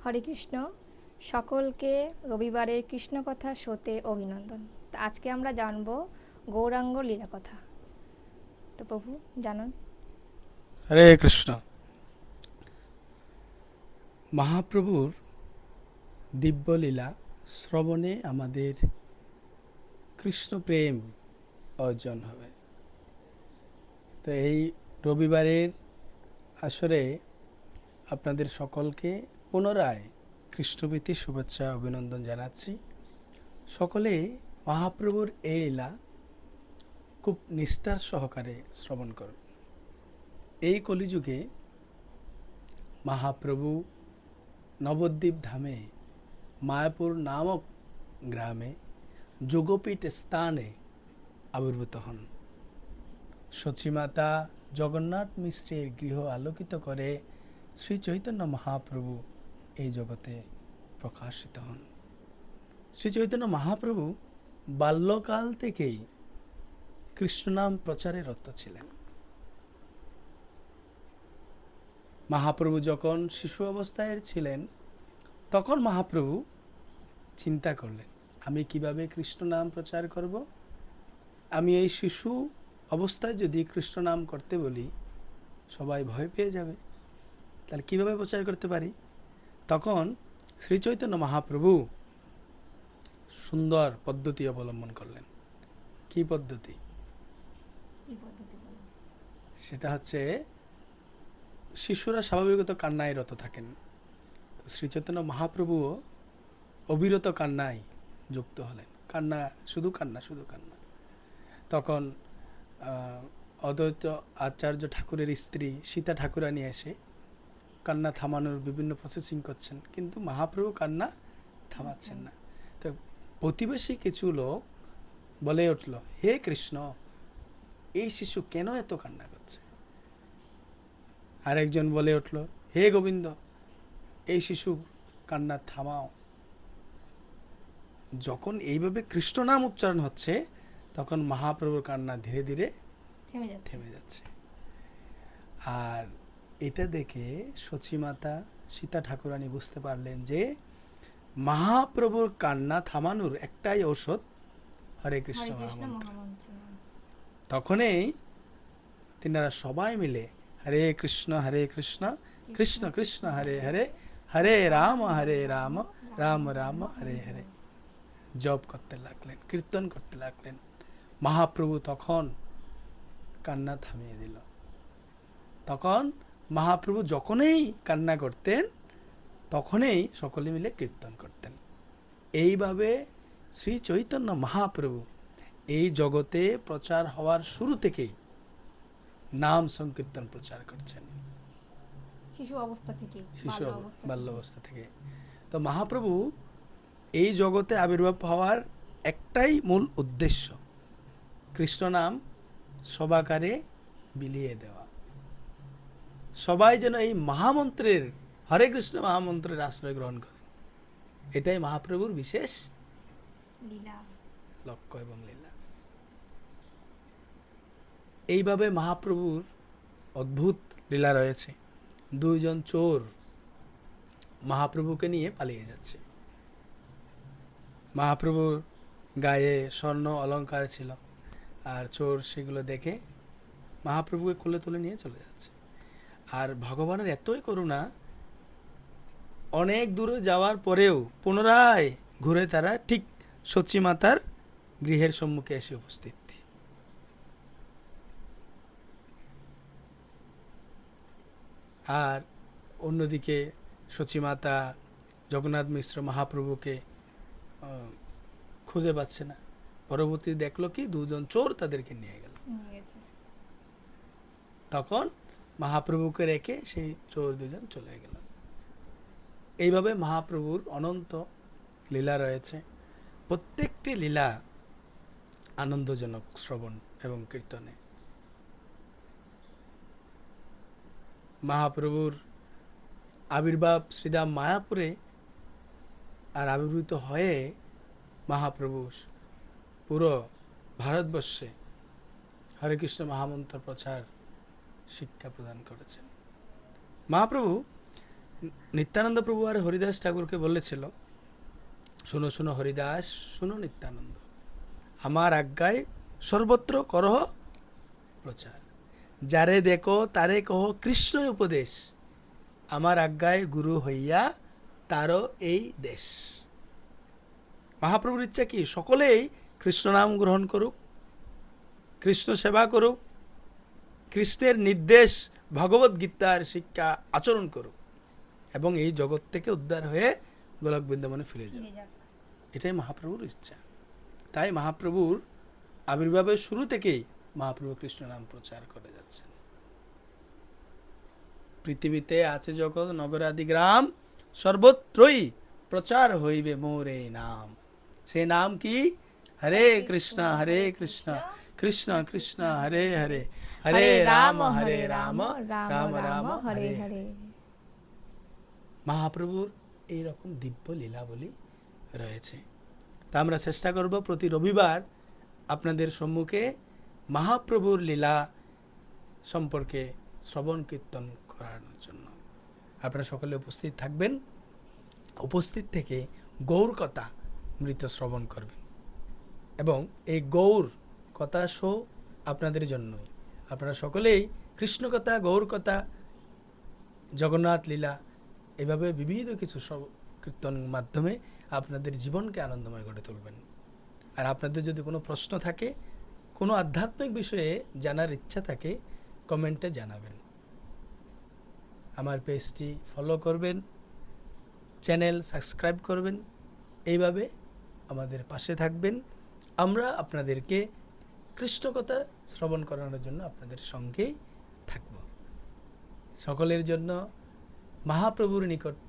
হরে কৃষ্ণ। সকলকে রবিবারের কৃষ্ণকথা শোতে অভিনন্দন। তো আজকে আমরা জানব গৌরাঙ্গ লীলা কথা। তো প্রভু জানান। হরে কৃষ্ণ। মহাপ্রভুর দিব্যলীলা শ্রবণে আমাদের কৃষ্ণ প্রেম অর্জন হবে। তো এই রবিবারের আসরে আপনাদের সকলকে পুনরায় কৃষ্ণপ্রীতি শুভেচ্ছা অভিনন্দন জানাচ্ছি। সকলে মহাপ্রভুর এই লীলা খুব নিষ্ঠার সহকারে শ্রবণ করুন। এই কলিযুগে মহাপ্রভু নবদ্বীপ ধামে মায়াপুর নামক গ্রামে যোগপীঠ স্থানে আবির্ভূত হন। সচিমাতা জগন্নাথ মিশ্রের গৃহ আলোকিত করে শ্রী চৈতন্য মহাপ্রভু এই জগতে প্রকাশিত হন। শ্রী চৈতন্য মহাপ্রভু বাল্যকাল থেকেই কৃষ্ণনাম প্রচারে রত ছিলেন। মহাপ্রভু যখন শিশু অবস্থায় ছিলেন তখন মহাপ্রভু চিন্তা করলেন, আমি কিভাবে কৃষ্ণ নাম প্রচার করব। আমি এই শিশু অবস্থায় যদি কৃষ্ণ নাম করতে বলি সবাই ভয় পেয়ে যাবে, তাহলে কিভাবে প্রচার করতে পারি। তখন শ্রী চৈতন্য মহাপ্রভু সুন্দর পদ্ধতি অবলম্বন করলেন। কি পদ্ধতি? সেটা হচ্ছে, শিশুরা স্বাভাবিকত কান্নায় রত থাকেন। শ্রী চৈতন্য মহাপ্রভুও অবিরত কান্নায় যুক্ত হলেন। কান্না, শুধু কান্না, শুধু কান্না। তখন অদ্বৈত আচার্য ঠাকুরের স্ত্রী সীতা ঠাকুরানী এসে কান্না থামানোর বিভিন্ন প্রসেসিং করছেন, কিন্তু মহাপ্রভু কান্না থামাচ্ছেন না। তো প্রতিবেশী কিছু লোক বলে উঠল, হে কৃষ্ণ, এই শিশু কেন এত কান্না করছে? আরেকজন বলে উঠল, হে গোবিন্দ, এই শিশু কান্না থামাও। যখন এইভাবে কৃষ্ণ নাম উচ্চারণ হচ্ছে তখন মহাপ্রভুর কান্না ধীরে ধীরে থেমে যাচ্ছে। আর এটা দেখে সচিমাতা সীতা ঠাকুরানী বুঝতে পারলেন যে মহাপ্রভুর কান্না থামানোর একটাই ঔষধ, হরে কৃষ্ণ মহামন্ত্র। তখনই তিনারা সবাই মিলে হরে কৃষ্ণ কৃষ্ণ কৃষ্ণ হরে হরে, হরে রাম রাম রাম হরে হরে জপ করতে লাগলেন, কীর্তন করতে লাগলেন। মহাপ্রভু তখন কান্না থামিয়ে দিল। তখন মহাপ্রভু যখনই কান্না করতেন তখনই সকলে মিলে কীর্তন করতেন। এইভাবে শ্রী চৈতন্য মহাপ্রভু এই জগতে প্রচার হওয়ার শুরু থেকেই নাম সংকীর্তন প্রচার করছেন, শিশু বাল্য অবস্থা থেকে। তো মহাপ্রভু এই জগতে আবির্ভাব হওয়ার একটাই মূল উদ্দেশ্য, কৃষ্ণ নাম সবাকারে বিলিয়ে দেওয়া। সবাই যেন এই মহামন্ত্রের, হরে কৃষ্ণ মহামন্ত্রের আশ্রয় গ্রহণ করে। এটাই মহাপ্রভুর বিশেষ লক্ষ্য এবং লীলা। এইভাবে মহাপ্রভুর অদ্ভুত লীলা রয়েছে। দুইজন চোর মহাপ্রভুকে নিয়ে পালিয়ে যাচ্ছে। মহাপ্রভুর গায়ে স্বর্ণ অলংকার ছিল, আর চোর সেগুলো দেখে মহাপ্রভুকে কোলে তুলে নিয়ে চলে যাচ্ছে। আর ভগবানের এতই করুণা, অনেক দূরে যাওয়ার পরেও পুনরায় ঘুরে তারা ঠিক সচিমাতার গৃহের সম্মুখে এসে উপস্থিত। আর অন্যদিকে সচিমাতা জগন্নাথ মিশ্র মহাপ্রভুকে খুঁজে পাচ্ছে না। পরবর্তী দেখলো কি, দুজন চোর তাদেরকে নিয়ে গেল। তখন মহাপ্রভুকে রেখে সেই চোর দুজন চলে গেল। এইভাবে মহাপ্রভুর অনন্ত লীলা রয়েছে। প্রত্যেকটি লীলা আনন্দজনক শ্রবণ এবং কীর্তনে। মহাপ্রভুর আবির্ভাব শ্রীধাম মায়াপুরে, আর আবির্ভূত হয়ে মহাপ্রভু পুরো ভারতবর্ষে হরে কৃষ্ণ মহামন্ত্র প্রচার শিক্ষা প্রদান করেছেন। মহাপ্রভু নিত্যানন্দ প্রভু আর হরিদাস ঠাকুরকে বলেছিল, শোনো শোনো হরিদাস, শোনো নিত্যানন্দ, আমার আজ্ঞায় সর্বত্র করহ প্রচার, যারে দেখো তারে কহ কৃষ্ণ উপদেশ, আমার আজ্ঞায় গুরু হইয়া তারও এই দেশ। মহাপ্রভুর ইচ্ছা কি? সকলেই কৃষ্ণ নাম গ্রহণ করুক, কৃষ্ণ সেবা করুক, কৃষ্ণের নির্দেশ ভগবত গীতার শিক্ষা আচরণ করুক এবং এই জগৎ থেকে উদ্ধার হয়ে গোলক বৃন্দাবনে ফিরে যাবে। এটাই মহাপ্রভুর ইচ্ছা। তাই মহাপ্রভুর আবির্ভাবের শুরু থেকেই মহাপ্রভু কৃষ্ণ নাম প্রচার করে যাচ্ছেন। পৃথিবীতে আছে জগৎ নগরাদি গ্রাম, সর্বত্রই প্রচার হইবে মোর এই নাম। সেই নাম কি? হরে কৃষ্ণ কৃষ্ণ কৃষ্ণ হরে হরে, হরে রাম রাম রাম হরে হরে। মহাপ্রভুর এইরকম দিব্য লীলাবলী রয়েছে। তা আমরা চেষ্টা করব প্রতি রবিবার আপনাদের সম্মুখে মহাপ্রভুর লীলা সম্পর্কে শ্রবণ কীর্তন করানোর জন্য। আপনারা সকলে উপস্থিত থাকবেন, উপস্থিত থেকে গৌর কথা মৃত শ্রবণ করবেন এবং এই গৌর কথা শো আপনাদের জন্যই। আপনারা সকলেই কৃষ্ণ কথা, গৌর কথা, জগন্নাথ লীলা, এভাবে বিবিধ কিছু কীর্তনের মাধ্যমে আপনাদের জীবনকে আনন্দময় করে তুলবেন। আর আপনাদের যদি কোনো প্রশ্ন থাকে, কোনো আধ্যাত্মিক বিষয়ে জানার ইচ্ছা থাকে, কমেন্টে জানাবেন। আমার পেজটি ফলো করবেন, চ্যানেল সাবস্ক্রাইব করবেন, এইভাবে আমাদের পাশে থাকবেন। আমরা আপনাদেরকে কৃষ্ণ কথা শ্রবণ করানোর জন্য আপনাদের সঙ্গেই থাকব। সকলের জন্য মহাপ্রভুর নিকট